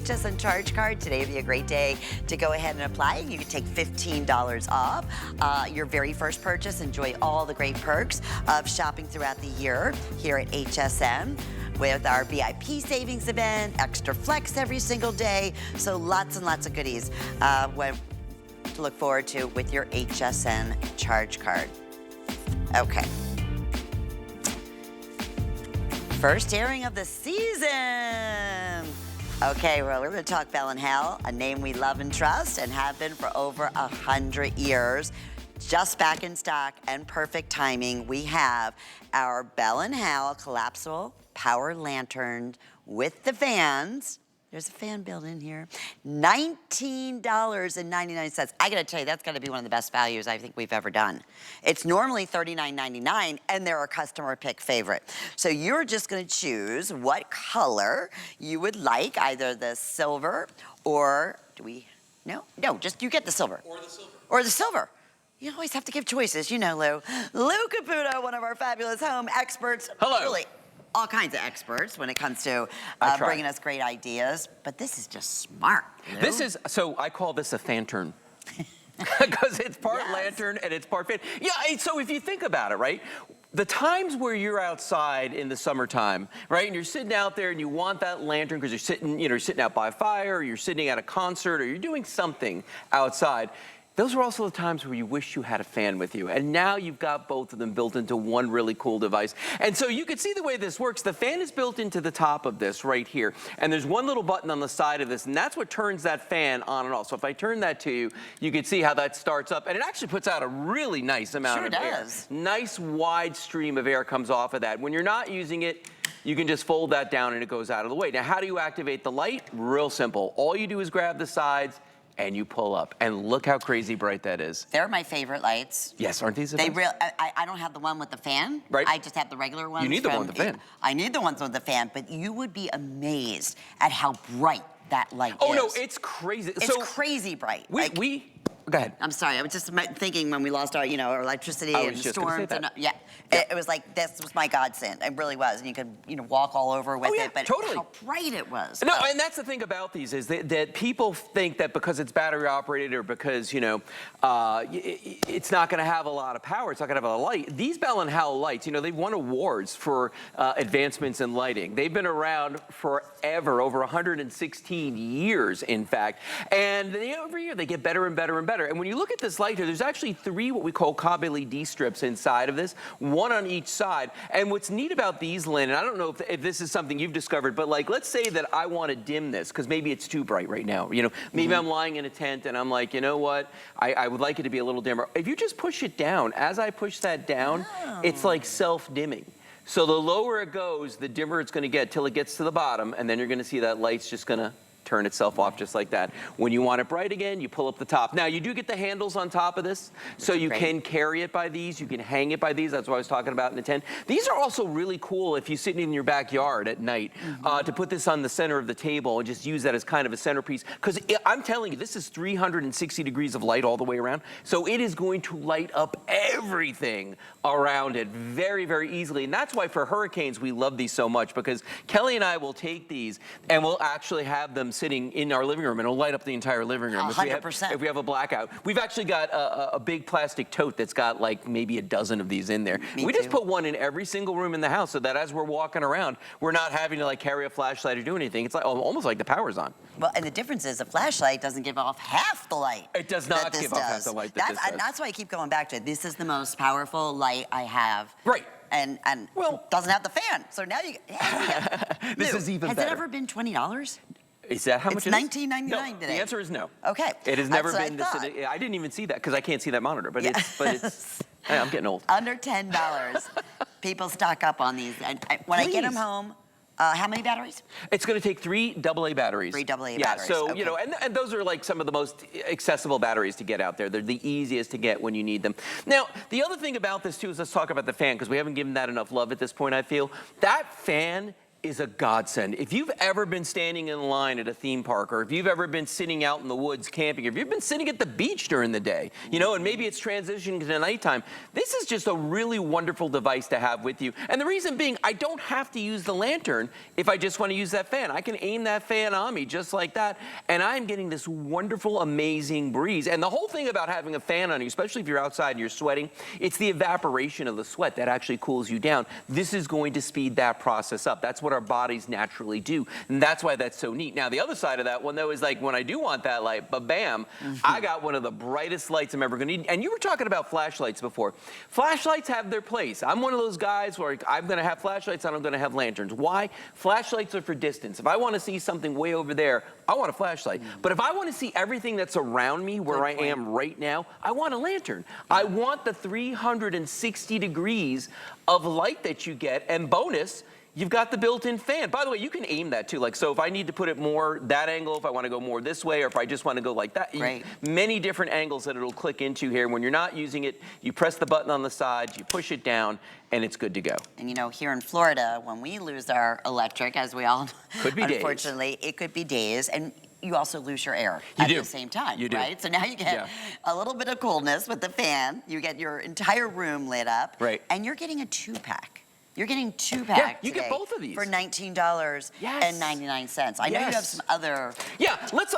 HSN charge card. Today would be a great day to go ahead and apply. You can take $15 off your very first purchase. Enjoy all the great perks of shopping throughout the year here at HSN with our VIP savings event, extra flex every single day. So lots and lots of goodies to look forward to with your HSN charge card. Okay. First airing of the season. Okay, well, we're going to talk Bell & Howell, a name we love and trust and have been for over 100 years. Just back in stock and perfect timing, we have our Bell & Howell collapsible power lantern with the fans. There's a fan built in here. $19.99. I gotta tell you, that's gotta be one of the best values I think we've ever done. It's normally $39.99 and they're a customer pick favorite. So you're just gonna choose what color you would like, either the silver or, no, just you get the silver. Or the silver. Or the silver. You always have to give choices, you know, Lou. Lou Caputo, one of our fabulous home experts. Hello. Really, all kinds of experts when it comes to bringing us great ideas, but this is just smart. Lou. This is, so I call this a fantern. Because it's part lantern and it's part fan. Yeah, so if you think about it, right? The times where you're outside in the summertime, right? And you're sitting out there and you want that lantern because you're sitting, you're sitting out by a fire, or you're sitting at a concert, or you're doing something outside. Those are also the times where you wish you had a fan with you. And now you've got both of them built into one really cool device. And so you can see the way this works. The fan is built into the top of this right here. And there's one little button on the side of this, and that's what turns that fan on and off. So if I turn that to you, you can see how that starts up. And it actually puts out a really nice amount of air. Nice wide stream of air comes off of that. When you're not using it, you can just fold that down and it goes out of the way. Now, how do you activate the light? Real simple. All you do is grab the sides and you pull up, and look how crazy bright that is. They're my favorite lights. Yes, aren't these the best? I don't have the one with the fan. Right. I just have the regular ones. You need the one with the fan. I need the ones with the fan, but you would be amazed at how bright that light is. Oh no, it's crazy. It's crazy bright. Go ahead. I'm sorry, I was just thinking when we lost our, our electricity and storms. And, it was like, this was my godsend. It really was. And you could, walk all over with it, but how bright it was. No, and that's the thing about these is that people think that because it's battery operated or because, it's not gonna have a lot of power, it's not gonna have a lot of light. These Bell & Howell lights, they've won awards for advancements in lighting. They've been around forever, over 116 years, in fact. And every year they get better and better and better. And when you look at this light here, there's actually 3 what we call cob LED strips inside of this, 1 on each side. And what's neat about these, Lynn, and I don't know if this is something you've discovered, but like, let's say that I want to dim this because maybe it's too bright right now. Maybe I'm lying in a tent and I'm like, you know what? I would like it to be a little dimmer. If you just push it down, as I push that down, it's like self-dimming. So the lower it goes, the dimmer it's going to get till it gets to the bottom, and then you're going to see that light's just going to turn itself off just like that. When you want it bright again, you pull up the top. Now, you do get the handles on top of this, so you can carry it by these, you can hang it by these. That's what I was talking about in the tent. These are also really cool if you're sitting in your backyard at night, to put this on the center of the table and just use that as kind of a centerpiece. Because I'm telling you, this is 360 degrees of light all the way around, so it is going to light up everything around it very, very easily. And that's why for hurricanes, we love these so much, because Kelly and I will take these and we'll actually have them sitting in our living room, and it'll light up the entire living room. 100%. If we have a blackout. We've actually got a big plastic tote that's got like maybe a dozen of these in there. We just put one in every single room in the house so that as we're walking around, we're not having to like carry a flashlight or do anything. It's like almost like the power's on. Well, and the difference is a flashlight doesn't give off half the light. It does not give off half the light that this does. That's why I keep going back to it. This is the most powerful light I have. Right. And doesn't have the fan. So now you this is even better. Has it ever been $20? Is that how much it is? It's $19.99 no, today. The answer is no. Okay. It has never been this. I didn't even see that because I can't see that monitor. But it's hey, I'm getting old. Under $10. People stock up on these. When I get them home, how many batteries? It's going to take 3 AA batteries. 3 AA batteries. Yeah, so, and those are like some of the most accessible batteries to get out there. They're the easiest to get when you need them. Now, the other thing about this, too, is let's talk about the fan, because we haven't given that enough love at this point, I feel. That fan is a godsend. If you've ever been standing in line at a theme park, or if you've ever been sitting out in the woods camping, or if you've been sitting at the beach during the day, you know, and maybe it's transitioning to nighttime, this is just a really wonderful device to have with you. And the reason being, I don't have to use the lantern if I just want to use that fan. I can aim that fan on me just like that, and I'm getting this wonderful, amazing breeze. And the whole thing about having a fan on you, especially if you're outside and you're sweating, it's the evaporation of the sweat that actually cools you down. This is going to speed that process up. That's what our bodies naturally do, and that's why that's so neat. Now, the other side of that one, though, is like when I do want that light, bam, I got one of the brightest lights I'm ever going to need. And you were talking about flashlights before. Flashlights have their place. I'm one of those guys where I'm going to have flashlights and I'm going to have lanterns. Why? Flashlights are for distance. If I want to see something way over there, I want a flashlight. But if I want to see everything that's around me where I am right now, I want a lantern. I want the 360 degrees of light that you get, and bonus, you've got the built-in fan. By the way, you can aim that too. Like, so if I need to put it more that angle, if I want to go more this way, or if I just want to go like that, many different angles that it'll click into here. When you're not using it, you press the button on the side, you push it down, and it's good to go. And you know, here in Florida, when we lose our electric, as we all could be unfortunately, it could be days, and you also lose your air at the same time, right? So now you get a little bit of coolness with the fan. You get your entire room lit up, and you're getting a 2-pack. You're getting 2-pack. Yeah, you get both of these for $19.99. I know you have some other. Yeah, let's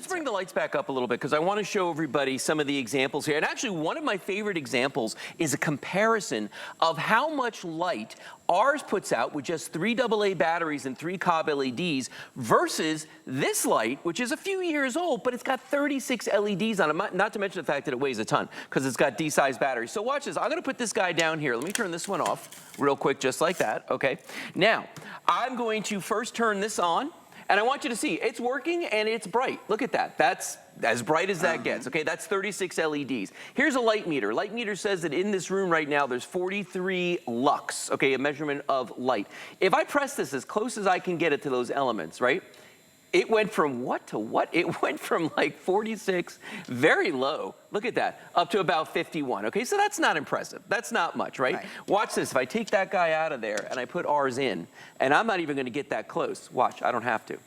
bring the lights back up a little bit, because I want to show everybody some of the examples here. And actually, one of my favorite examples is a comparison of how much light ours puts out with just 3 AA batteries and 3 cob LEDs versus this light, which is a few years old, but it's got 36 LEDs on it, not to mention the fact that it weighs a ton, because it's got D-sized batteries. So watch this. I'm going to put this guy down here. Let me turn this one off real quick, just like that, okay? Now, I'm going to first turn this on, and I want you to see, it's working and it's bright. Look at that. That's as bright as that gets, okay? That's 36 LEDs. Here's a light meter. Light meter says that in this room right now, there's 43 lux, okay, a measurement of light. If I press this as close as I can get it to those elements, right? It went from what to what? It went from like 46, very low, look at that, up to about 51. Okay, so that's not impressive. That's not much, right? Watch this. If I take that guy out of there and I put ours in, and I'm not even going to get that close. Watch, I don't have to.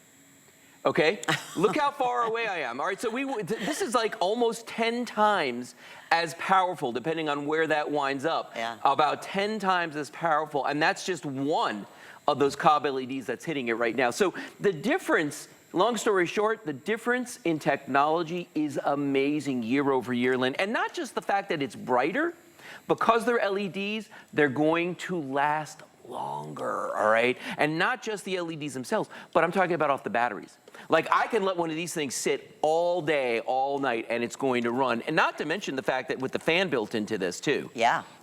Okay, look how far away I am. All right, so this is like almost 10 times as powerful, depending on where that winds up. About 10 times as powerful, and that's just one of those cob LEDs that's hitting it right now. So the difference, long story short, the difference in technology is amazing year over year, Lynn. And not just the fact that it's brighter, because they're LEDs, they're going to last longer, all right? And not just the LEDs themselves, but I'm talking about off the batteries. Like, I can let one of these things sit all day, all night, and it's going to run. And not to mention the fact that with the fan built into this too.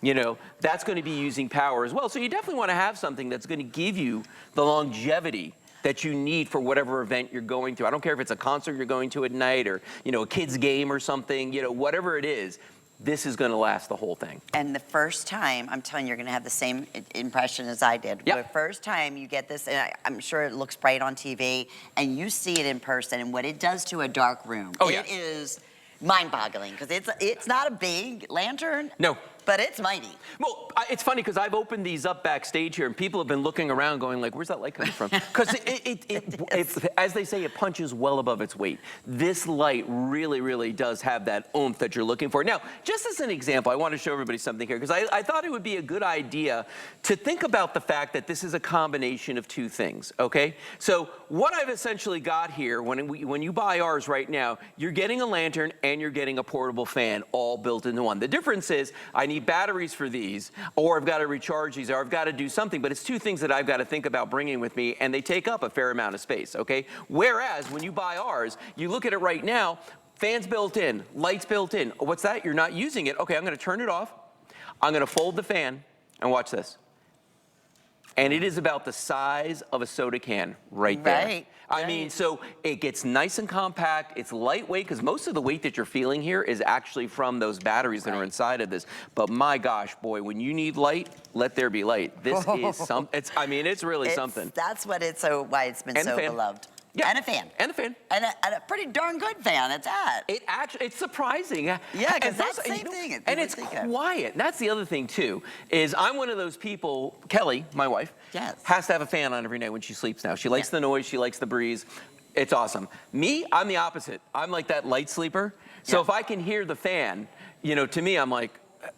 You know, that's going to be using power as well. So you definitely want to have something that's going to give you the longevity that you need for whatever event you're going to. I don't care if it's a concert you're going to at night, or, you know, a kid's game or something, you know, whatever it is. This is going to last the whole thing. And the first time, I'm telling you, you're going to have the same impression as I did. The first time you get this, and I'm sure it looks bright on TV, and you see it in person, and what it does to a dark room, it is mind-boggling, because it's not a big lantern. No. But it's mighty. Well, it's funny, because I've opened these up backstage here, and people have been looking around going like, where's that light coming from? Because as they say, it punches well above its weight. This light really, really does have that oomph that you're looking for. Now, just as an example, I want to show everybody something here, because I thought it would be a good idea to think about the fact that this is a combination of two things, okay? So what I've essentially got here, when you buy ours right now, you're getting a lantern and you're getting a portable fan all built into one. The difference is, I need batteries for these, or I've got to recharge these, or I've got to do something, but it's two things that I've got to think about bringing with me, and they take up a fair amount of space, okay? Whereas when you buy ours, you look at it right now, fans built in, lights built in. What's that? You're not using it. Okay, I'm going to turn it off. I'm going to fold the fan, and watch this. And it is about the size of a soda can right there. I mean, so it gets nice and compact. It's lightweight, because most of the weight that you're feeling here is actually from those batteries that are inside of this. But my gosh, boy, when you need light, let there be light. This is something. I mean, it's really something. That's what why it's been so beloved. Yeah. And a fan. And a fan. And a pretty darn good fan at that. It's surprising. Yeah, because that's the same thing. And it's quiet. And that's the other thing, too, is I'm one of those people, Kelly, my wife, has to have a fan on every night when she sleeps now. She likes the noise. She likes the breeze. It's awesome. Me, I'm the opposite. I'm like that light sleeper. So if I can hear the fan, you know, to me, I'm like,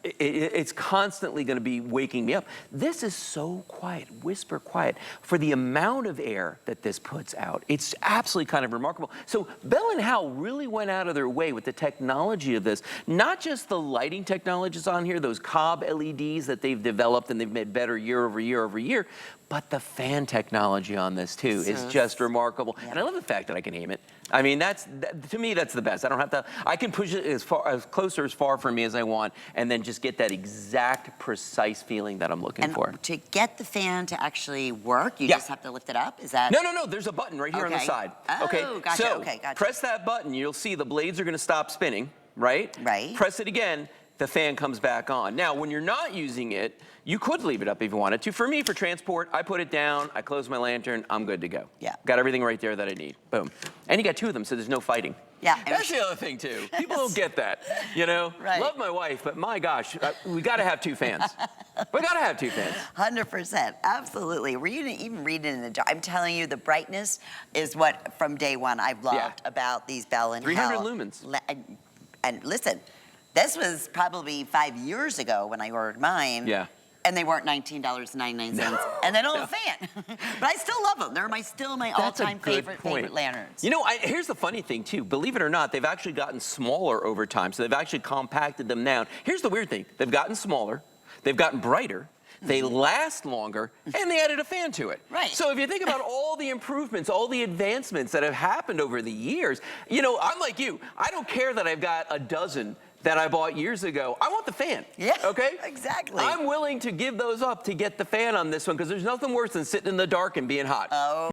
it's constantly going to be waking me up. This is so quiet, whisper quiet. For the amount of air that this puts out, it's absolutely kind of remarkable. So Bell and Howell really went out of their way with the technology of this. Not just the lighting technologies on here, those Cobb LEDs that they've developed and they've made better year over year over year, but the fan technology on this too is just remarkable. And I love the fact that I can aim it. I mean, to me, that's the best. I don't have to, I can push it as close or as far from me as I want and then just get that exact precise feeling that I'm looking for. To get the fan to actually work, you just have to lift it up? Is that? No, there's a button right here on the side. Oh, gotcha, So gotcha. Press that button, you'll see the blades are gonna stop spinning, right? Right. Press it again, the fan comes back on. Now, when you're not using it, you could leave it up if you wanted to. For me, for transport, I put it down, I close my lantern, I'm good to go. Yeah. Got everything right there that I need. Boom. And you got two of them, so there's no fighting. Yeah. That's the other thing, too. People don't get that, you know? Right. Love my wife, but my gosh, we got to have two fans. We got to have two fans. 100%, absolutely. Even reading in the jar, I'm telling you, the brightness is what, from day one, I've loved about these Bell and 300 Howell. lumens. And listen, this was probably 5 years ago when I ordered mine. Yeah. And they weren't $19.99, and they don't have a fan. But I still love them. They're still my all-time favorite lanterns. You know, here's the funny thing, too. Believe it or not, they've actually gotten smaller over time, so they've actually compacted them down. Here's the weird thing. They've gotten smaller, they've gotten brighter, they last longer, and they added a fan to it. Right. So if you think about all the improvements, all the advancements that have happened over the years, you know, I'm like you. I don't care that I've got a dozen that I bought years ago. I want the fan. Yeah, okay? exactly. I'm willing to give those up to get the fan on this one because there's nothing worse than sitting in the dark and being hot. Oh.